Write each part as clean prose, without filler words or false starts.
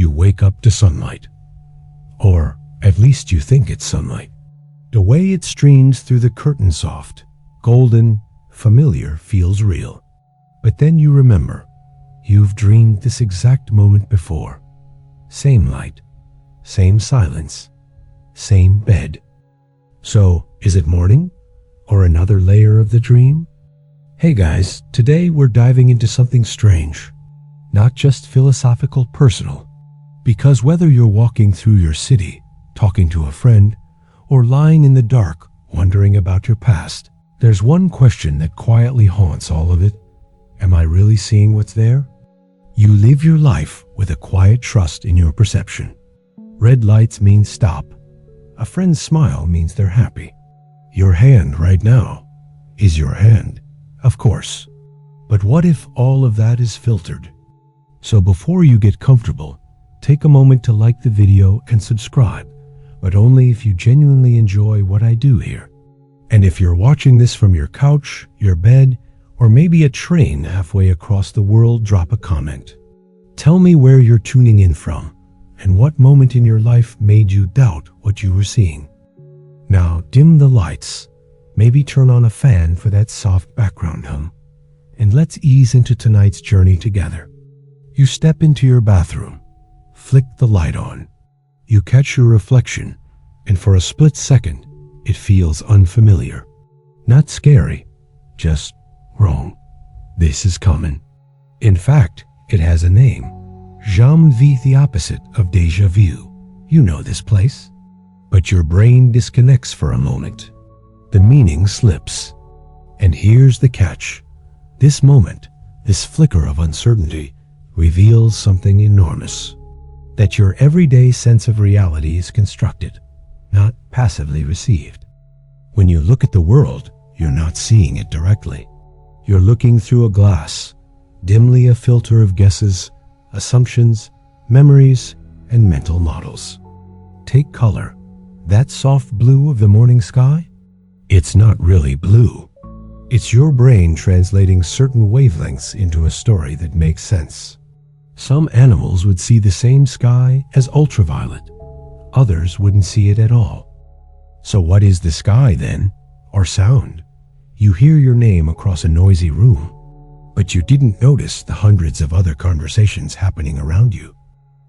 You wake up to sunlight. Or at least you think it's sunlight. The way it streams through the curtain soft, golden, familiar feels real. But then you remember, you've dreamed this exact moment before. Same light, same silence, same bed. So, is it morning? Or another layer of the dream? Hey guys, today we're diving into something strange. Not just philosophical, personal. Because whether you're walking through your city, talking to a friend, or lying in the dark, wondering about your past, there's one question that quietly haunts all of it. Am I really seeing what's there? You live your life with a quiet trust in your perception. Red lights mean stop. A friend's smile means they're happy. Your hand right now is your hand, of course. But what if all of that is filtered? So before you get comfortable, take a moment to like the video and subscribe, but only if you genuinely enjoy what I do here. And if you're watching this from your couch, your bed, or maybe a train halfway across the world, drop a comment. Tell me where you're tuning in from, and what moment in your life made you doubt what you were seeing. Now dim the lights, maybe turn on a fan for that soft background hum, and let's ease into tonight's journey together. You step into your bathroom, flick the light on. You catch your reflection, and for a split second, it feels unfamiliar. Not scary, just wrong. This is common. In fact, it has a name. J'envie, the opposite of déjà vu. You know this place. But your brain disconnects for a moment. The meaning slips. And here's the catch. This moment, this flicker of uncertainty, reveals something enormous. That your everyday sense of reality is constructed, not passively received. When you look at the world, you're not seeing it directly. You're looking through a glass, dimly a filter of guesses, assumptions, memories, and mental models. Take color. That soft blue of the morning sky? It's not really blue. It's your brain translating certain wavelengths into a story that makes sense. Some animals would see the same sky as ultraviolet. Others wouldn't see it at all. So what is the sky then? Or sound? You hear your name across a noisy room, but you didn't notice the hundreds of other conversations happening around you.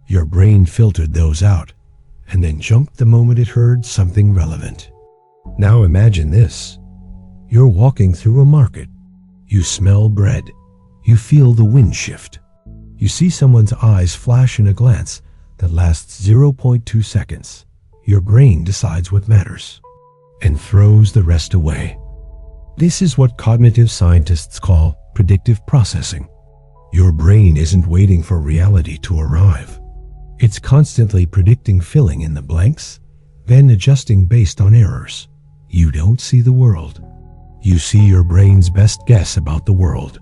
Your brain filtered those out, and then jumped the moment it heard something relevant. Now imagine this. You're walking through a market. You smell bread. You feel the wind shift. You see someone's eyes flash in a glance that lasts 0.2 seconds. Your brain decides what matters and throws the rest away. This is what cognitive scientists call predictive processing. Your brain isn't waiting for reality to arrive. It's constantly predicting, filling in the blanks, then adjusting based on errors. You don't see the world. You see your brain's best guess about the world.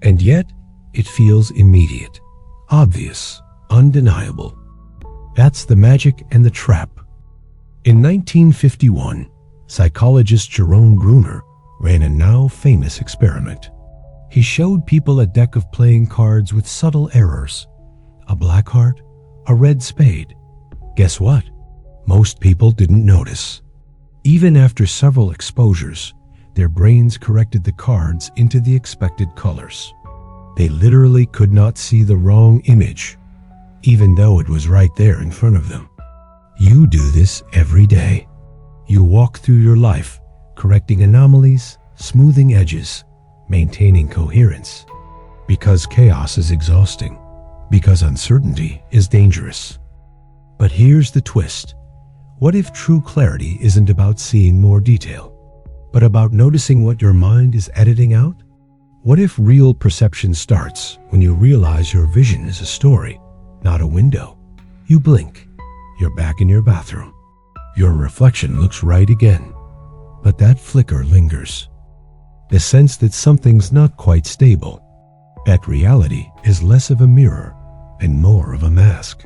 And yet, it feels immediate, obvious, undeniable. That's the magic and the trap. In 1951, psychologist Jerome Bruner ran a now famous experiment. He showed people a deck of playing cards with subtle errors. A black heart, a red spade. Guess what? Most people didn't notice. Even after several exposures, their brains corrected the cards into the expected colors. They literally could not see the wrong image, even though it was right there in front of them. You do this every day. You walk through your life, correcting anomalies, smoothing edges, maintaining coherence. Because chaos is exhausting. Because uncertainty is dangerous. But here's the twist. What if true clarity isn't about seeing more detail, but about noticing what your mind is editing out? What if real perception starts when you realize your vision is a story, not a window? You blink, you're back in your bathroom. Your reflection looks right again, but that flicker lingers. The sense that something's not quite stable, that reality is less of a mirror and more of a mask.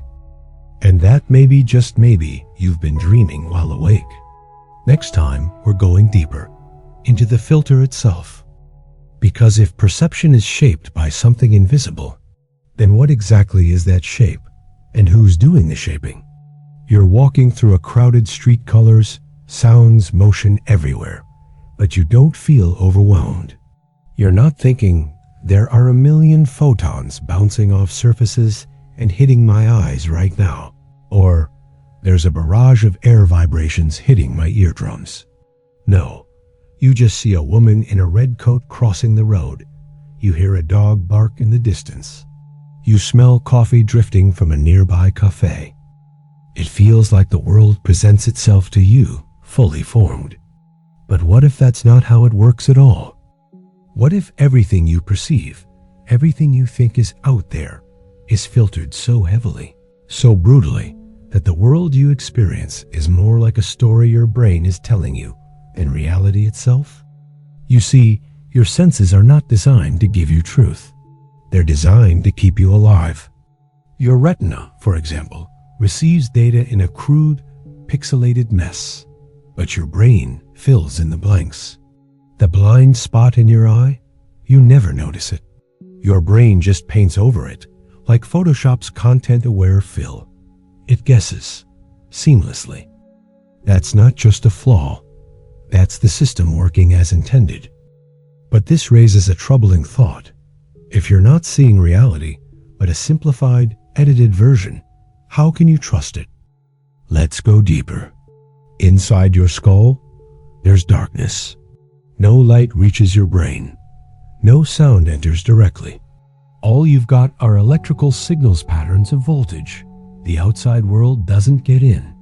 And that maybe, just maybe, you've been dreaming while awake. Next time, we're going deeper, into the filter itself. Because if perception is shaped by something invisible, then what exactly is that shape? And who's doing the shaping? You're walking through a crowded street, colors, sounds, motion everywhere, but you don't feel overwhelmed. You're not thinking, there are a million photons bouncing off surfaces and hitting my eyes right now, or there's a barrage of air vibrations hitting my eardrums. No, you just see a woman in a red coat crossing the road. You hear a dog bark in the distance. You smell coffee drifting from a nearby cafe. It feels like the world presents itself to you, fully formed. But what if that's not how it works at all? What if everything you perceive, everything you think is out there, is filtered so heavily, so brutally, that the world you experience is more like a story your brain is telling you than reality itself? You see, your senses are not designed to give you truth. They're designed to keep you alive. Your retina, for example, receives data in a crude, pixelated mess, but your brain fills in the blanks. The blind spot in your eye, you never notice it. Your brain just paints over it, like Photoshop's content-aware fill. It guesses, seamlessly. That's not just a flaw. That's the system working as intended. But this raises a troubling thought. If you're not seeing reality, but a simplified, edited version, how can you trust it? Let's go deeper. Inside your skull, there's darkness. No light reaches your brain. No sound enters directly. All you've got are electrical signals, patterns of voltage. The outside world doesn't get in.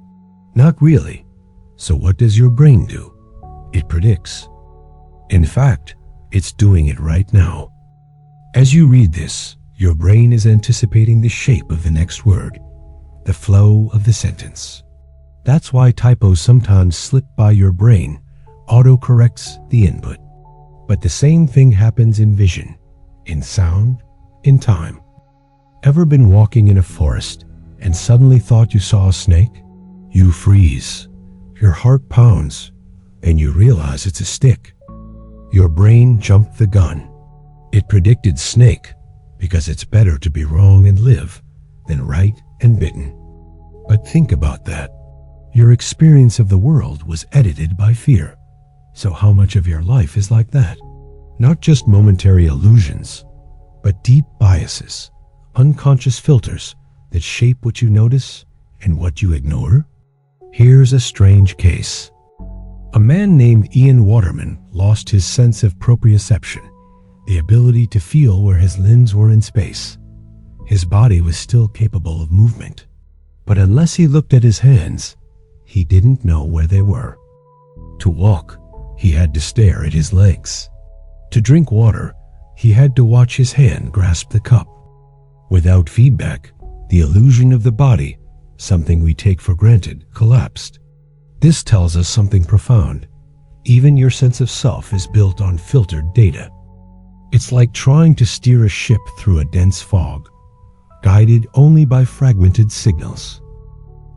Not really. So what does your brain do? It predicts. In fact, it's doing it right now. As you read this, your brain is anticipating the shape of the next word, the flow of the sentence. That's why typos sometimes slip by your brain, autocorrects the input. But the same thing happens in vision, in sound, in time. Ever been walking in a forest and suddenly thought you saw a snake? You freeze, your heart pounds, and you realize it's a stick. Your brain jumped the gun. It predicted snake because it's better to be wrong and live than right and bitten. But think about that. Your experience of the world was edited by fear. So how much of your life is like that? Not just momentary illusions, but deep biases, unconscious filters that shape what you notice and what you ignore? Here's a strange case. A man named Ian Waterman lost his sense of proprioception, the ability to feel where his limbs were in space. His body was still capable of movement, but unless he looked at his hands, he didn't know where they were. To walk, he had to stare at his legs. To drink water, he had to watch his hand grasp the cup. Without feedback, the illusion of the body, something we take for granted, collapsed. This tells us something profound. Even your sense of self is built on filtered data. It's like trying to steer a ship through a dense fog, guided only by fragmented signals.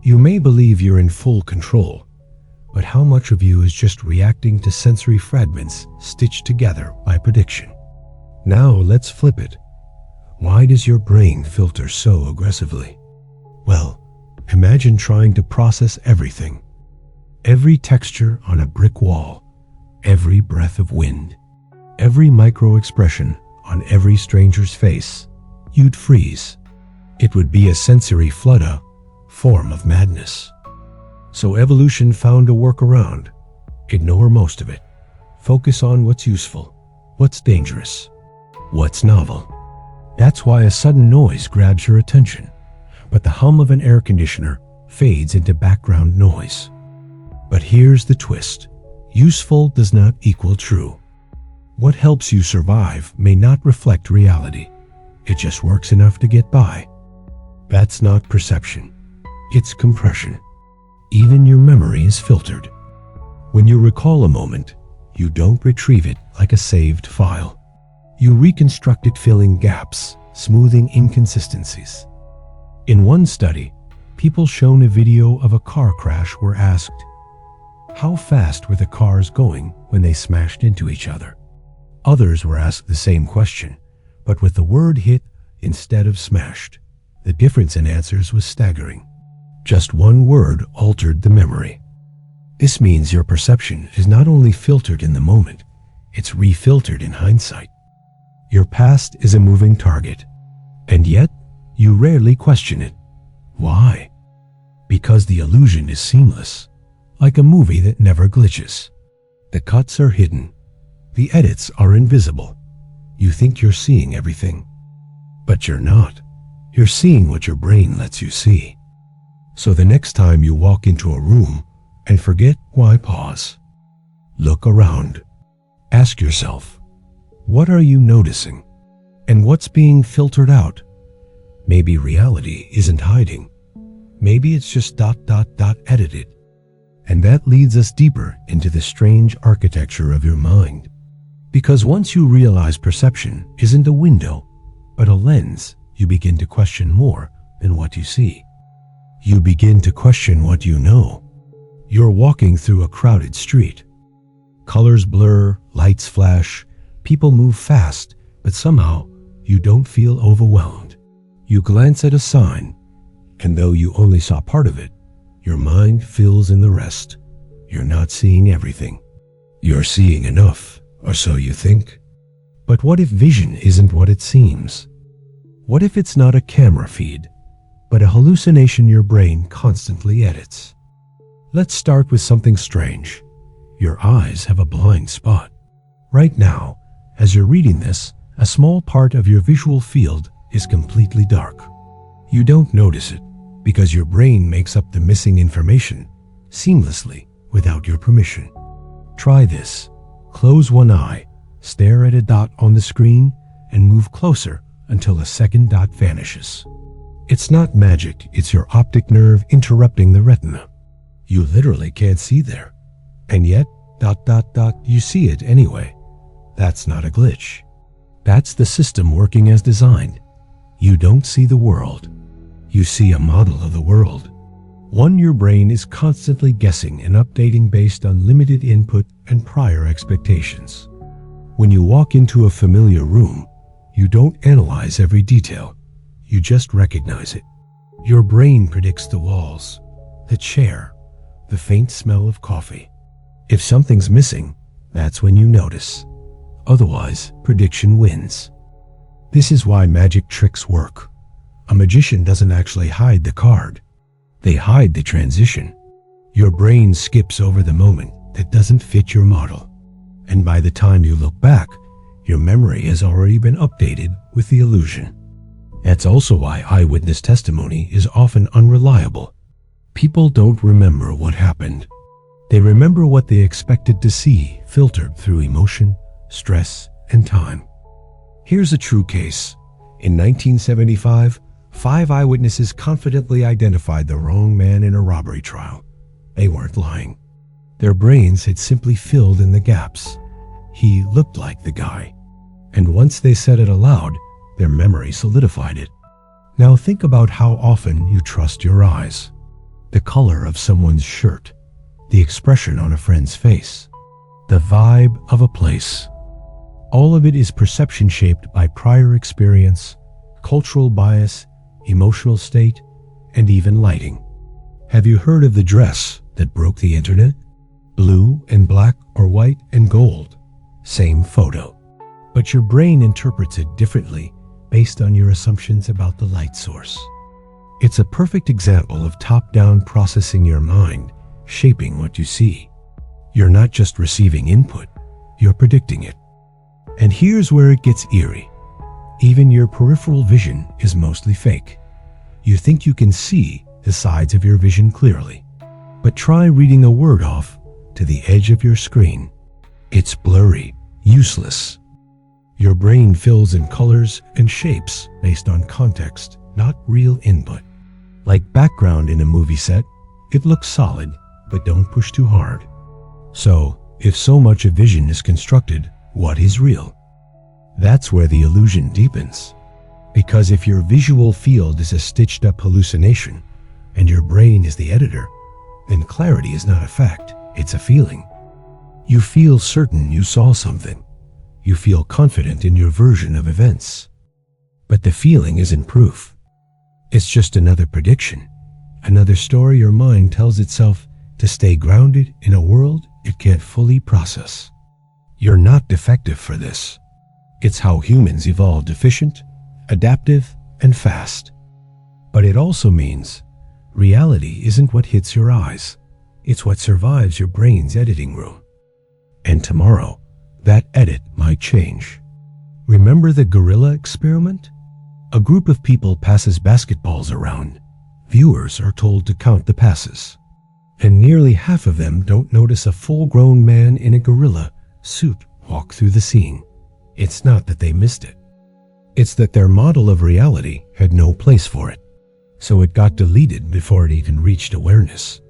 You may believe you're in full control, but how much of you is just reacting to sensory fragments stitched together by prediction? Now let's flip it. Why does your brain filter so aggressively? Well, imagine trying to process everything. Every texture on a brick wall, every breath of wind, every micro-expression on every stranger's face. You'd freeze. It would be a sensory flood, a form of madness. So evolution found a workaround. Ignore most of it. Focus on what's useful, what's dangerous, what's novel. That's why a sudden noise grabs your attention, but the hum of an air conditioner fades into background noise. But here's the twist. Useful does not equal true. What helps you survive may not reflect reality. It just works enough to get by. That's not perception. It's compression. Even your memory is filtered. When you recall a moment, you don't retrieve it like a saved file. You reconstruct it, filling gaps, smoothing inconsistencies. In one study, people shown a video of a car crash were asked, how fast were the cars going when they smashed into each other? Others were asked the same question, but with the word hit instead of smashed. The difference in answers was staggering. Just one word altered the memory. This means your perception is not only filtered in the moment, it's refiltered in hindsight. Your past is a moving target, and yet you rarely question it. Why? Because the illusion is seamless, like a movie that never glitches. The cuts are hidden. The edits are invisible. You think you're seeing everything, but you're not. You're seeing what your brain lets you see. So the next time you walk into a room and forget, why pause? Look around. Ask yourself, what are you noticing? And what's being filtered out? Maybe reality isn't hiding. Maybe it's just ... edited. And that leads us deeper into the strange architecture of your mind. Because once you realize perception isn't a window, but a lens, you begin to question more than what you see. You begin to question what you know. You're walking through a crowded street. Colors blur, lights flash, people move fast, but somehow you don't feel overwhelmed. You glance at a sign, and though you only saw part of it, your mind fills in the rest. You're not seeing everything. You're seeing enough, or so you think. But what if vision isn't what it seems? What if it's not a camera feed, but a hallucination your brain constantly edits? Let's start with something strange. Your eyes have a blind spot. Right now, as you're reading this, a small part of your visual field is completely dark. You don't notice it because your brain makes up the missing information seamlessly without your permission. Try this. Close one eye, stare at a dot on the screen, and move closer until a second dot vanishes. It's not magic, it's your optic nerve interrupting the retina. You literally can't see there. And yet, you see it anyway. That's not a glitch. That's the system working as designed. You don't see the world. You see a model of the world. One your brain is constantly guessing and updating based on limited input and prior expectations. When you walk into a familiar room, you don't analyze every detail. You just recognize it. Your brain predicts the walls, the chair, the faint smell of coffee. If something's missing, that's when you notice. Otherwise, prediction wins. This is why magic tricks work. A magician doesn't actually hide the card. They hide the transition. Your brain skips over the moment that doesn't fit your model. And by the time you look back, your memory has already been updated with the illusion. That's also why eyewitness testimony is often unreliable. People don't remember what happened. They remember what they expected to see, filtered through emotion, stress, and time. Here's a true case. In 1975, 5 eyewitnesses confidently identified the wrong man in a robbery trial. They weren't lying. Their brains had simply filled in the gaps. He looked like the guy. And once they said it aloud, their memory solidified it. Now think about how often you trust your eyes. The color of someone's shirt, the expression on a friend's face, the vibe of a place. All of it is perception shaped by prior experience, cultural bias, emotional state, and even lighting. Have you heard of the dress that broke the internet? Blue and black or white and gold. Same photo. But your brain interprets it differently based on your assumptions about the light source. It's a perfect example of top-down processing your mind, shaping what you see. You're not just receiving input, you're predicting it. And here's where it gets eerie. Even your peripheral vision is mostly fake. You think you can see the sides of your vision clearly, but try reading a word off to the edge of your screen. It's blurry, useless. Your brain fills in colors and shapes based on context, not real input. Like background in a movie set, it looks solid, but don't push too hard. So, if so much of vision is constructed, what is real? That's where the illusion deepens. Because if your visual field is a stitched-up hallucination, and your brain is the editor, then clarity is not a fact, it's a feeling. You feel certain you saw something. You feel confident in your version of events. But the feeling isn't proof. It's just another prediction, another story your mind tells itself to stay grounded in a world it can't fully process. You're not defective for this. It's how humans evolved: efficient, adaptive, and fast. But it also means reality isn't what hits your eyes. It's what survives your brain's editing room. And tomorrow, that edit might change. Remember the gorilla experiment? A group of people passes basketballs around. Viewers are told to count the passes. And nearly half of them don't notice a full-grown man in a gorilla suit walk through the scene. It's not that they missed it. It's that their model of reality had no place for it. So it got deleted before it even reached awareness.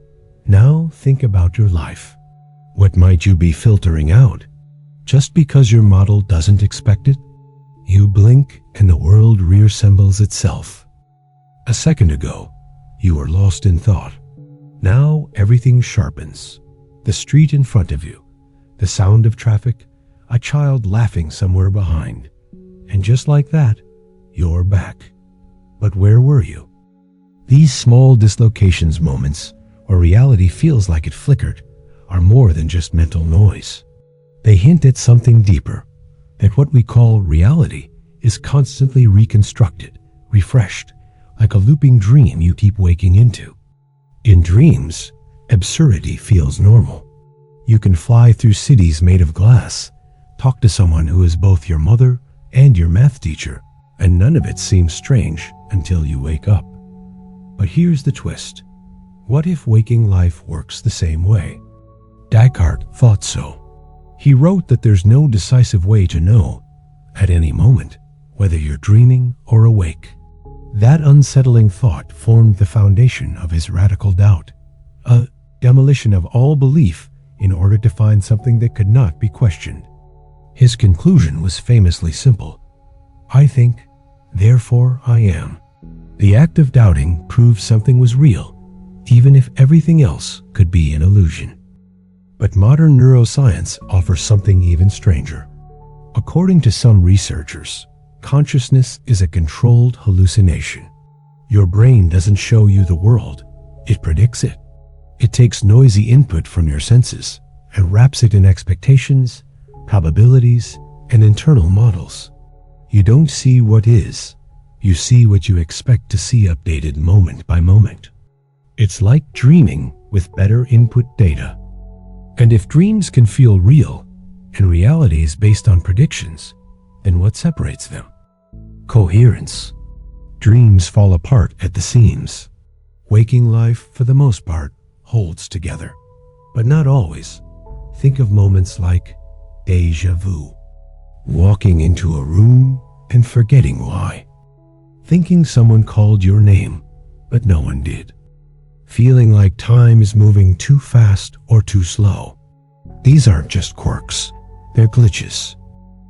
Now think about your life. What might you be filtering out? Just because your model doesn't expect it? You blink and the world reassembles itself. A second ago, you were lost in thought. Now everything sharpens. The street in front of you, the sound of traffic, a child laughing somewhere behind. And just like that, you're back. But where were you? These small dislocations, moments where reality feels like it flickered, are more than just mental noise. They hint at something deeper, that what we call reality is constantly reconstructed, refreshed, like a looping dream you keep waking into. In dreams, absurdity feels normal. You can fly through cities made of glass, talk to someone who is both your mother and your math teacher, and none of it seems strange until you wake up. But here's the twist. What if waking life works the same way? Descartes thought so. He wrote that there's no decisive way to know, at any moment, whether you're dreaming or awake. That unsettling thought formed the foundation of his radical doubt, a demolition of all belief in order to find something that could not be questioned. His conclusion was famously simple. I think, therefore I am. The act of doubting proved something was real, even if everything else could be an illusion. But modern neuroscience offers something even stranger. According to some researchers, consciousness is a controlled hallucination. Your brain doesn't show you the world, it predicts it. It takes noisy input from your senses and wraps it in expectations, probabilities, and internal models. You don't see what is, you see what you expect to see, updated moment by moment. It's like dreaming with better input data. And if dreams can feel real, and reality is based on predictions, then what separates them? Coherence. Dreams fall apart at the seams. Waking life, for the most part, holds together. But not always. Think of moments like déjà vu. Walking into a room and forgetting why. Thinking someone called your name, but no one did. Feeling like time is moving too fast or too slow. These aren't just quirks, they're glitches.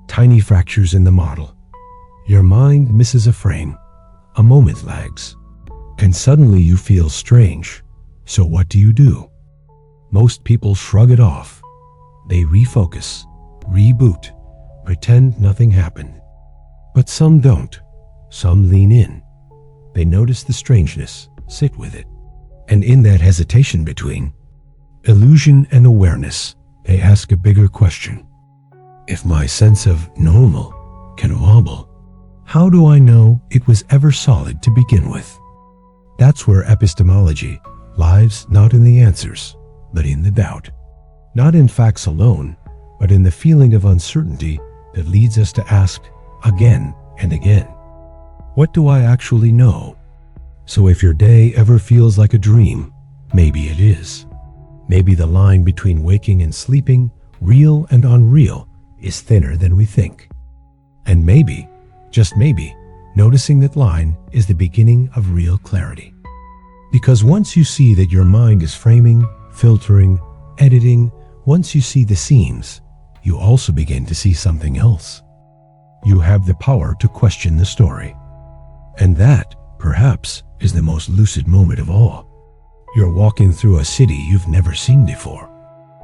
Tiny fractures in the model. Your mind misses a frame, a moment lags, and suddenly you feel strange. So what do? Most people shrug it off. They refocus, reboot, pretend nothing happened. But some don't. Some lean in. They notice the strangeness, sit with it. And in that hesitation between illusion and awareness, they ask a bigger question. If my sense of normal can wobble, how do I know it was ever solid to begin with? That's where epistemology lies, not in the answers, but in the doubt. Not in facts alone, but in the feeling of uncertainty that leads us to ask again and again, what do I actually know? So if your day ever feels like a dream, maybe it is. Maybe the line between waking and sleeping, real and unreal, is thinner than we think. And maybe, just maybe, noticing that line is the beginning of real clarity. Because once you see that your mind is framing, filtering, editing, once you see the seams, you also begin to see something else. You have the power to question the story. And that, perhaps, is the most lucid moment of all. You're walking through a city you've never seen before.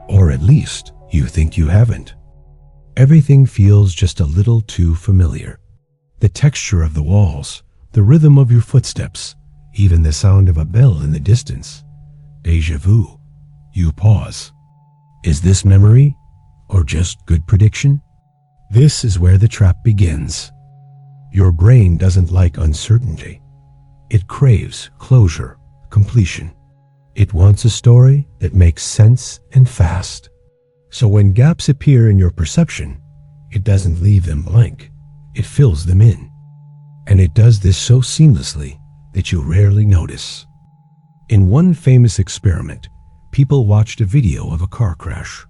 Or at least, you think you haven't. Everything feels just a little too familiar. The texture of the walls, the rhythm of your footsteps, even the sound of a bell in the distance. Déjà vu. You pause. Is this memory or just good prediction? This is where the trap begins. Your brain doesn't like uncertainty. It craves closure, completion. It wants a story that makes sense and fast. So when gaps appear in your perception, it doesn't leave them blank. It fills them in. And it does this so seamlessly that you rarely notice. In one famous experiment, people watched a video of a car crash.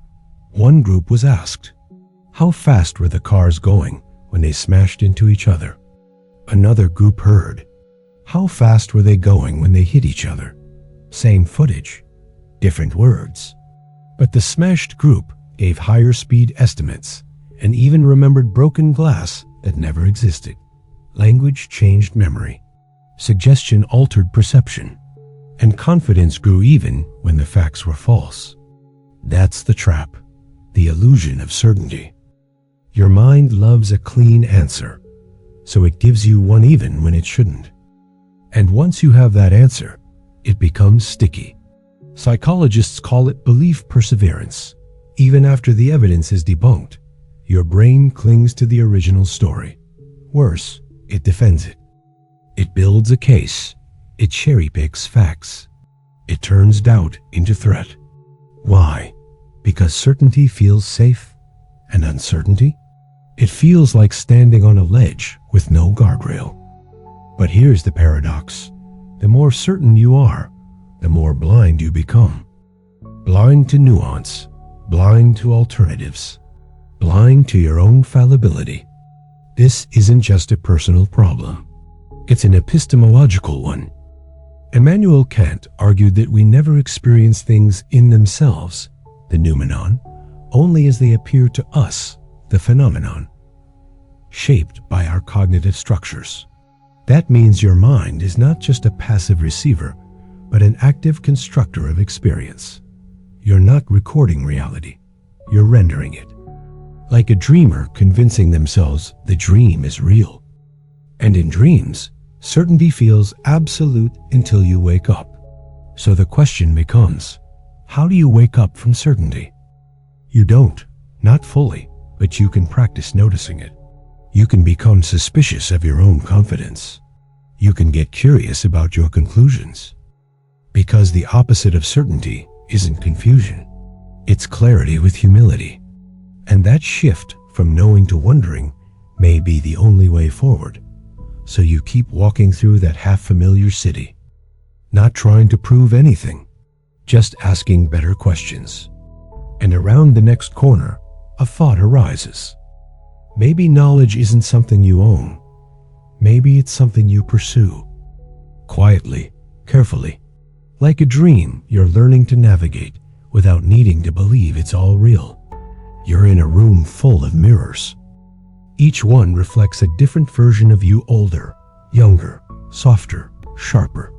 One group was asked, how fast were the cars going when they smashed into each other? Another group heard, how fast were they going when they hit each other? Same footage, different words. But the smashed group gave higher speed estimates and even remembered broken glass that never existed. Language changed memory. Suggestion altered perception. And confidence grew even when the facts were false. That's the trap, the illusion of certainty. Your mind loves a clean answer, so it gives you one even when it shouldn't. And once you have that answer, it becomes sticky. Psychologists call it belief perseverance. Even after the evidence is debunked, your brain clings to the original story. Worse, it defends it. It builds a case. It cherry-picks facts. It turns doubt into threat. Why? Because certainty feels safe, and uncertainty? It feels like standing on a ledge with no guardrail. But here's the paradox. The more certain you are, the more blind you become. Blind to nuance, blind to alternatives, blind to your own fallibility. This isn't just a personal problem. It's an epistemological one. Immanuel Kant argued that we never experience things in themselves, the noumenon, only as they appear to us, the phenomenon, shaped by our cognitive structures. That means your mind is not just a passive receiver, but an active constructor of experience. You're not recording reality, you're rendering it. Like a dreamer convincing themselves the dream is real. And in dreams, certainty feels absolute until you wake up. So the question becomes, how do you wake up from certainty? You don't, not fully, but you can practice noticing it. You can become suspicious of your own confidence. You can get curious about your conclusions. Because the opposite of certainty isn't confusion. It's clarity with humility. And that shift from knowing to wondering may be the only way forward. So you keep walking through that half-familiar city, not trying to prove anything, just asking better questions. And around the next corner, a thought arises. Maybe knowledge isn't something you own. Maybe it's something you pursue. Quietly, carefully. Like a dream you're learning to navigate without needing to believe it's all real. You're in a room full of mirrors. Each one reflects a different version of you, older, younger, softer, sharper.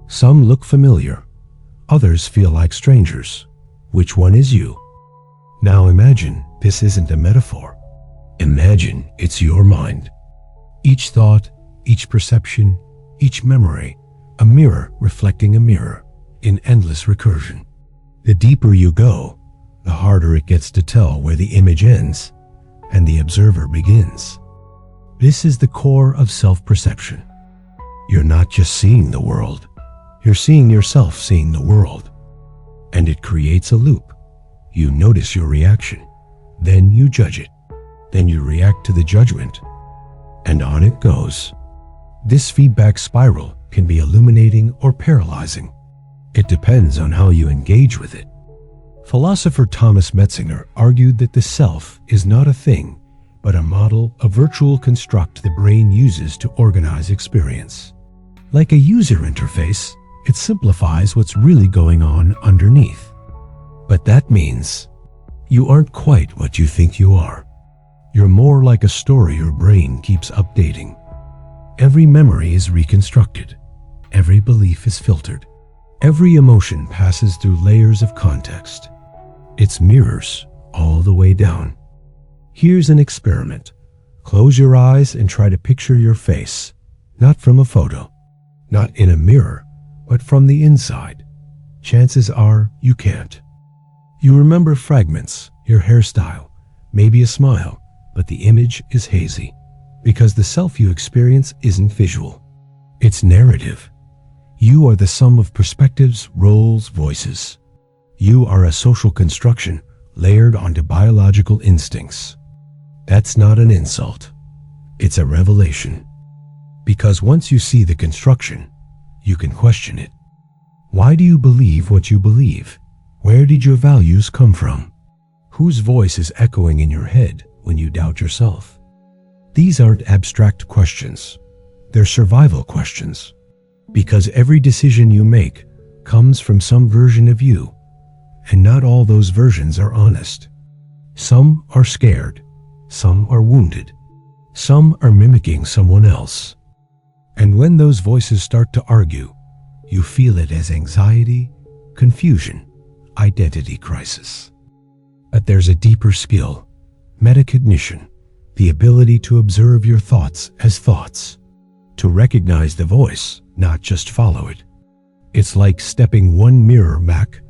Some look familiar. Others feel like strangers. Which one is you? Now imagine this isn't a metaphor. Imagine it's your mind. Each thought, each perception, each memory, a mirror reflecting a mirror in endless recursion. The deeper you go, the harder it gets to tell where the image ends and the observer begins. This is the core of self-perception. You're not just seeing the world, you're seeing yourself seeing the world. And it creates a loop. You notice your reaction, then you judge it, then you react to the judgment, and on it goes. This feedback spiral can be illuminating or paralyzing. It depends on how you engage with it. Philosopher Thomas Metzinger argued that the self is not a thing, but a model, a virtual construct the brain uses to organize experience. Like a user interface, it simplifies what's really going on underneath. But that means you aren't quite what you think you are. You're more like a story your brain keeps updating. Every memory is reconstructed. Every belief is filtered. Every emotion passes through layers of context. It's mirrors all the way down. Here's an experiment. Close your eyes and try to picture your face. Not from a photo, not in a mirror, but from the inside, chances are you can't. You remember fragments, your hairstyle, maybe a smile, but the image is hazy, because the self you experience isn't visual. It's narrative. You are the sum of perspectives, roles, voices. You are a social construction layered onto biological instincts. That's not an insult. It's a revelation. Because once you see the construction, you can question it. Why do you believe what you believe? Where did your values come from? Whose voice is echoing in your head when you doubt yourself? These aren't abstract questions. They're survival questions. Because every decision you make comes from some version of you, and not all those versions are honest. Some are scared. Some are wounded. Some are mimicking someone else. And when those voices start to argue, you feel it as anxiety, confusion, identity crisis. But there's a deeper skill, metacognition, the ability to observe your thoughts as thoughts, to recognize the voice, not just follow it. It's like stepping one mirror back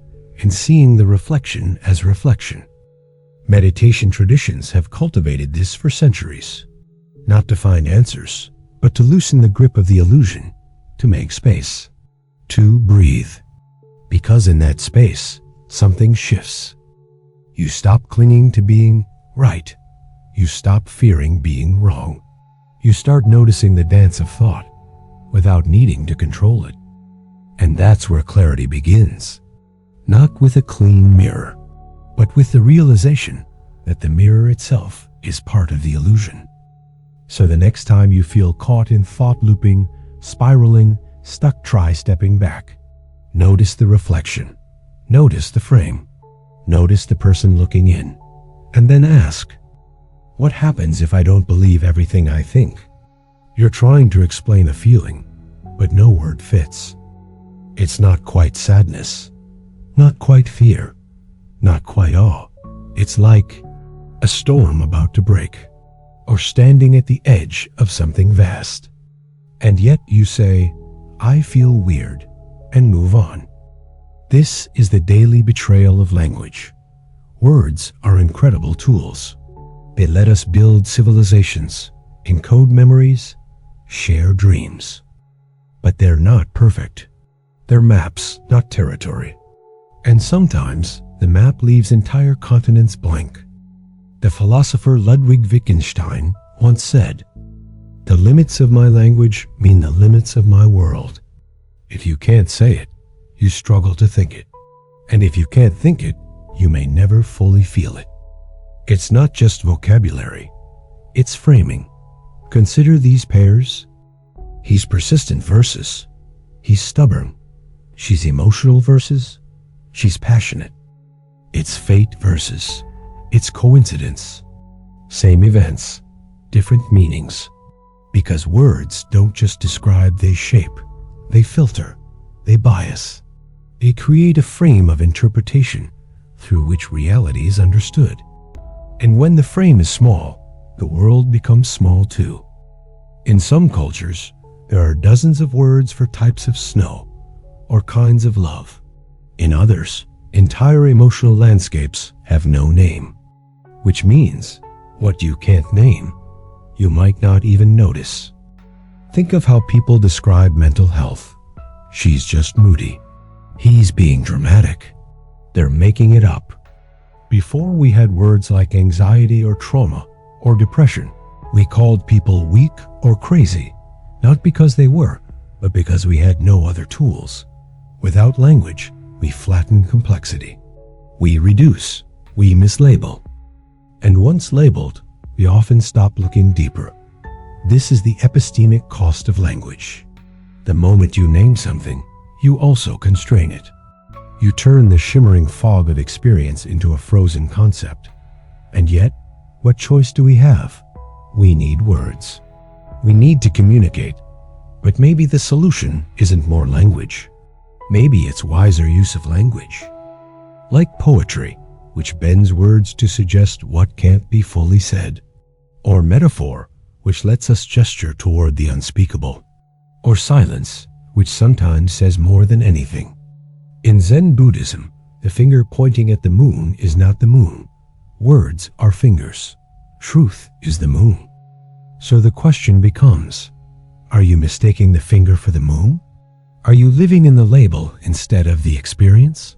and seeing the reflection as reflection. Meditation traditions have cultivated this for centuries, not to find answers, but to loosen the grip of the illusion, to make space, to breathe. Because in that space, something shifts. You stop clinging to being right. You stop fearing being wrong. You start noticing the dance of thought without needing to control it. And that's where clarity begins. Not with a clean mirror, but with the realization that the mirror itself is part of the illusion. So the next time you feel caught in thought looping, spiraling, stuck, try stepping back. Notice the reflection. Notice the frame. Notice the person looking in. And then ask, what happens if I don't believe everything I think? You're trying to explain a feeling, but no word fits. It's not quite sadness, not quite fear, not quite awe. It's like a storm about to break, or standing at the edge of something vast. And yet you say, I feel weird, and move on. This is the daily betrayal of language. Words are incredible tools. They let us build civilizations, encode memories, share dreams. But they're not perfect. They're maps, not territory. And sometimes the map leaves entire continents blank. The philosopher Ludwig Wittgenstein once said, "The limits of my language mean the limits of my world." If you can't say it, you struggle to think it. And if you can't think it, you may never fully feel it. It's not just vocabulary, it's framing. Consider these pairs. He's persistent versus he's stubborn. She's emotional versus she's passionate. It's fate versus it's coincidence. Same events, different meanings. Because words don't just describe, they shape, they filter, they bias. They create a frame of interpretation through which reality is understood. And when the frame is small, the world becomes small too. In some cultures, there are dozens of words for types of snow or kinds of love. In others, entire emotional landscapes have no name, which means what you can't name, you might not even notice. Think of how people describe mental health. She's just moody. He's being dramatic. They're making it up. Before we had words like anxiety or trauma or depression, we called people weak or crazy, not because they were, but because we had no other tools. Without language, we flatten complexity. We reduce, we mislabel. And once labeled, we often stop looking deeper. This is the epistemic cost of language. The moment you name something, you also constrain it. You turn the shimmering fog of experience into a frozen concept. And yet, what choice do we have? We need words. We need to communicate. But maybe the solution isn't more language. Maybe it's wiser use of language. Like poetry, which bends words to suggest what can't be fully said. Or metaphor, which lets us gesture toward the unspeakable. or silence, which sometimes says more than anything. In Zen Buddhism, the finger pointing at the moon is not the moon. Words are fingers. Truth is the moon. So the question becomes, are you mistaking the finger for the moon? Are you living in the label instead of the experience?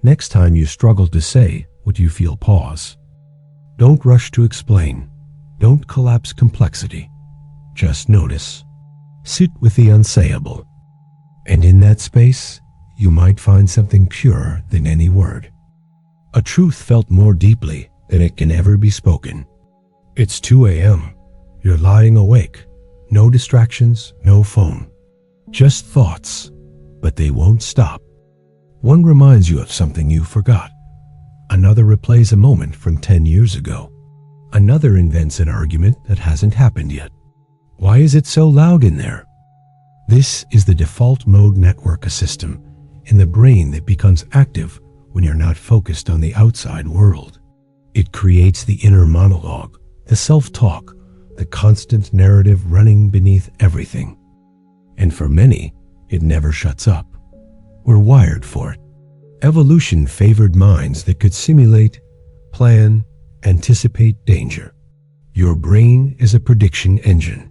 Next time you struggle to say what you feel, pause. Don't rush to explain. Don't collapse complexity. Just notice. Sit with the unsayable. And in that space, you might find something purer than any word. A truth felt more deeply than it can ever be spoken. It's 2 a.m. You're lying awake. No distractions, no phone. Just thoughts, but they won't stop. One reminds you of something you forgot. Another replays a moment from 10 years ago. Another invents an argument that hasn't happened yet. Why is it so loud in there? This is the default mode network system in the brain that becomes active when you're not focused on the outside world. It creates the inner monologue, the self-talk, the constant narrative running beneath everything. And for many, it never shuts up. We're wired for it. Evolution favored minds that could simulate, plan, anticipate danger. Your brain is a prediction engine.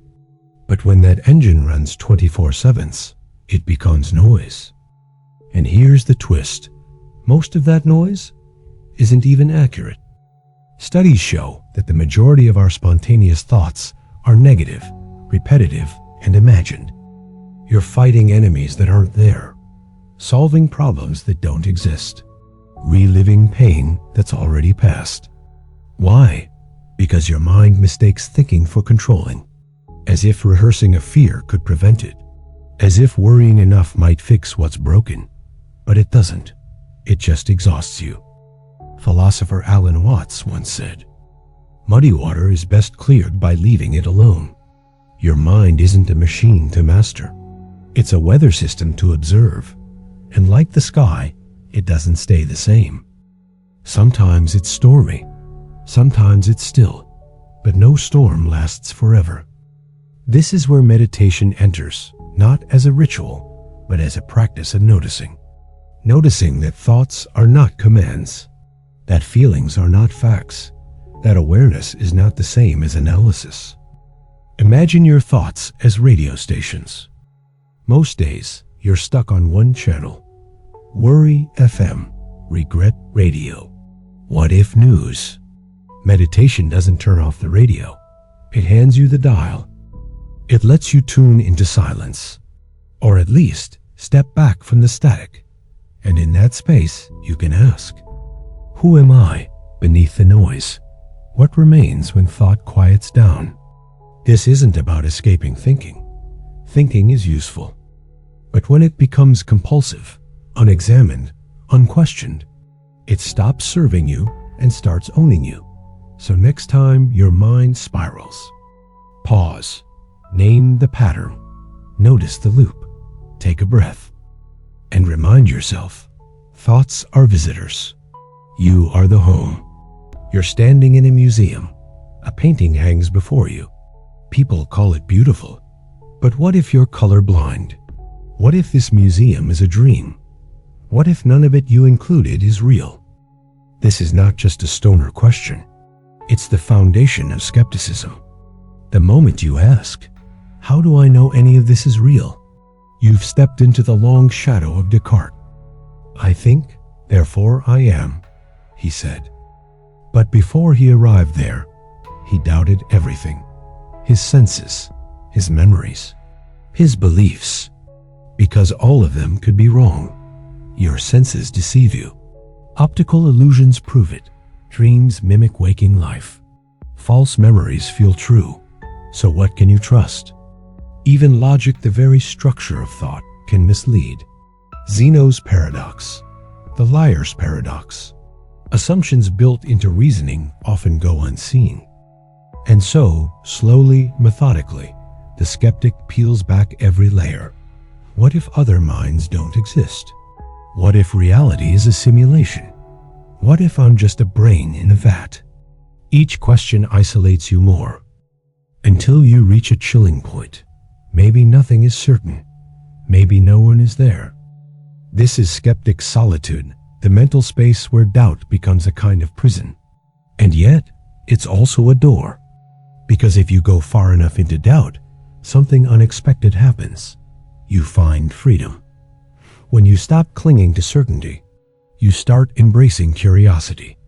But when that engine runs 24/7, it becomes noise. And here's the twist. Most of that noise isn't even accurate. Studies show that the majority of our spontaneous thoughts are negative, repetitive, and imagined. You're fighting enemies that aren't there, solving problems that don't exist, reliving pain that's already passed. Why? Because your mind mistakes thinking for controlling, as if rehearsing a fear could prevent it, as if worrying enough might fix what's broken. But it doesn't. It just exhausts you. Philosopher Alan Watts once said, "Muddy water is best cleared by leaving it alone." Your mind isn't a machine to master. It's a weather system to observe. And like the sky, it doesn't stay the same. Sometimes it's stormy. Sometimes it's still. But no storm lasts forever. This is where meditation enters, not as a ritual, but as a practice of noticing. Noticing that thoughts are not commands, that feelings are not facts, that awareness is not the same as analysis. Imagine your thoughts as radio stations. Most days, you're stuck on one channel. Worry FM, regret radio, what if news. Meditation doesn't turn off the radio. It hands you the dial. It lets you tune into silence, or at least step back from the static. And in that space, you can ask, who am I beneath the noise? What remains when thought quiets down? This isn't about escaping thinking. Thinking is useful. But when it becomes compulsive, unexamined, unquestioned, it stops serving you and starts owning you. So next time your mind spirals, pause, name the pattern, notice the loop, take a breath, and remind yourself, thoughts are visitors. You are the home. You're standing in a museum. A painting hangs before you. People call it beautiful. But what if you're colorblind? What if this museum is a dream? What if none of it you included is real? This is not just a stoner question. It's the foundation of skepticism. The moment you ask, how do I know any of this is real? You've stepped into the long shadow of Descartes. I think, therefore I am, he said. But before he arrived there, he doubted everything. His senses, his memories, his beliefs. Because all of them could be wrong. Your senses deceive you. Optical illusions prove it. Dreams mimic waking life. False memories feel true. So what can you trust? Even logic, the very structure of thought, can mislead. Zeno's paradox, the liar's paradox. Assumptions built into reasoning often go unseen. And so, slowly, methodically, the skeptic peels back every layer. What if other minds don't exist? What if reality is a simulation? What if I'm just a brain in a vat? Each question isolates you more, until you reach a chilling point. Maybe nothing is certain. Maybe no one is there. This is skeptic solitude, the mental space where doubt becomes a kind of prison. And yet, it's also a door. Because if you go far enough into doubt, something unexpected happens. You find freedom. When you stop clinging to certainty, you start embracing curiosity.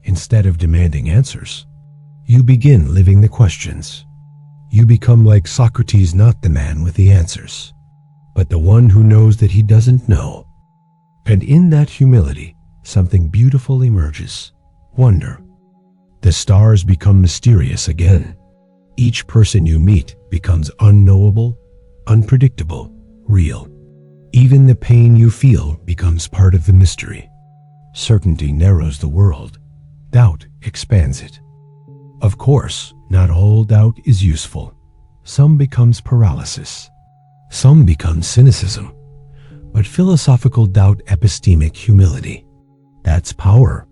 Instead of demanding answers, you begin living the questions. You become like Socrates, not the man with the answers, but the one who knows that he doesn't know. And in that humility, something beautiful emerges. Wonder. The stars become mysterious again. Each person you meet becomes unknowable, unpredictable, real. Even the pain you feel becomes part of the mystery. Certainty narrows the world. Doubt expands it. Of course, not all doubt is useful. Some becomes paralysis. Some becomes cynicism. But philosophical doubt, epistemic humility, that's power.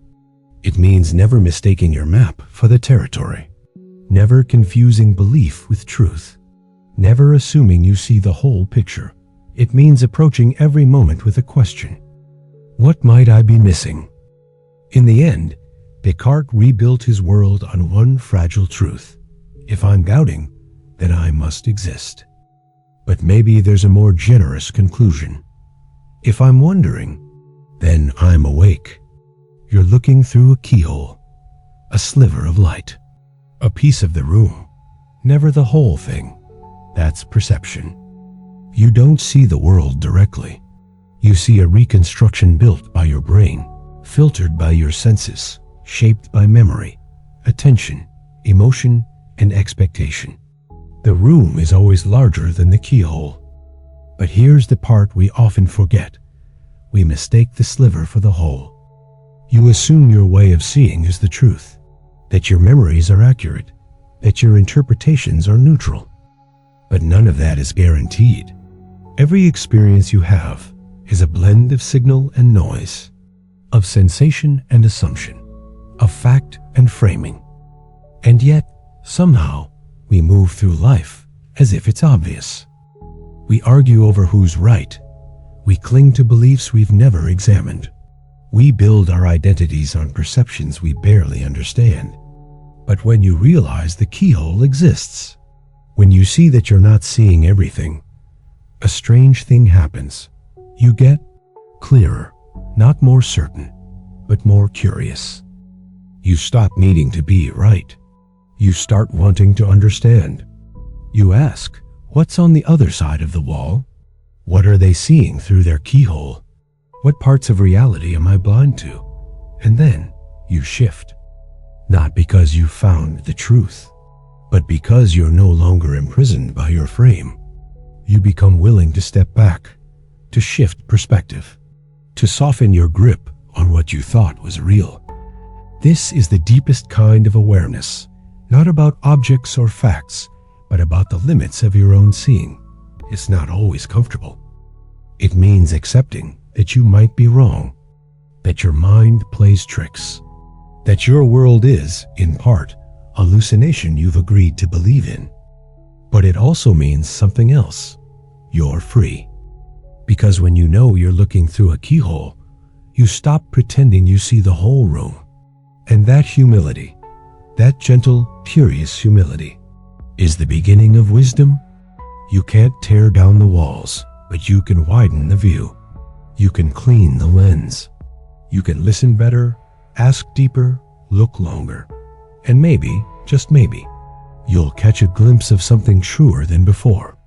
It means never mistaking your map for the territory. Never confusing belief with truth. Never assuming you see the whole picture. It means approaching every moment with a question. What might I be missing? In the end, Descartes rebuilt his world on one fragile truth. If I'm doubting, then I must exist. But maybe there's a more generous conclusion. If I'm wondering, then I'm awake. You're looking through a keyhole, a sliver of light, a piece of the room, never the whole thing. That's perception. You don't see the world directly. You see a reconstruction built by your brain, filtered by your senses, shaped by memory, attention, emotion, and expectation. The room is always larger than the keyhole. But here's the part we often forget. We mistake the sliver for the whole. You assume your way of seeing is the truth, that your memories are accurate, that your interpretations are neutral. But none of that is guaranteed. Every experience you have is a blend of signal and noise, of sensation and assumption, of fact and framing. And yet, somehow, we move through life as if it's obvious. We argue over who's right. We cling to beliefs we've never examined. We build our identities on perceptions we barely understand. But when you realize the keyhole exists, when you see that you're not seeing everything, a strange thing happens. You get clearer, not more certain, but more curious. You stop needing to be right. You start wanting to understand. You ask, what's on the other side of the wall? What are they seeing through their keyhole? What parts of reality am I blind to? And then you shift. Not because you found the truth, but because you're no longer imprisoned by your frame. You become willing to step back, to shift perspective, to soften your grip on what you thought was real. This is the deepest kind of awareness, not about objects or facts, but about the limits of your own seeing. It's not always comfortable. It means accepting that you might be wrong, that your mind plays tricks, that your world is, in part, a hallucination you've agreed to believe in. But it also means something else. You're free. Because when you know you're looking through a keyhole, you stop pretending you see the whole room. And that humility, that gentle, curious humility, is the beginning of wisdom. You can't tear down the walls, but you can widen the view. You can clean the lens. You can listen better, ask deeper, look longer. And maybe, just maybe, you'll catch a glimpse of something truer than before.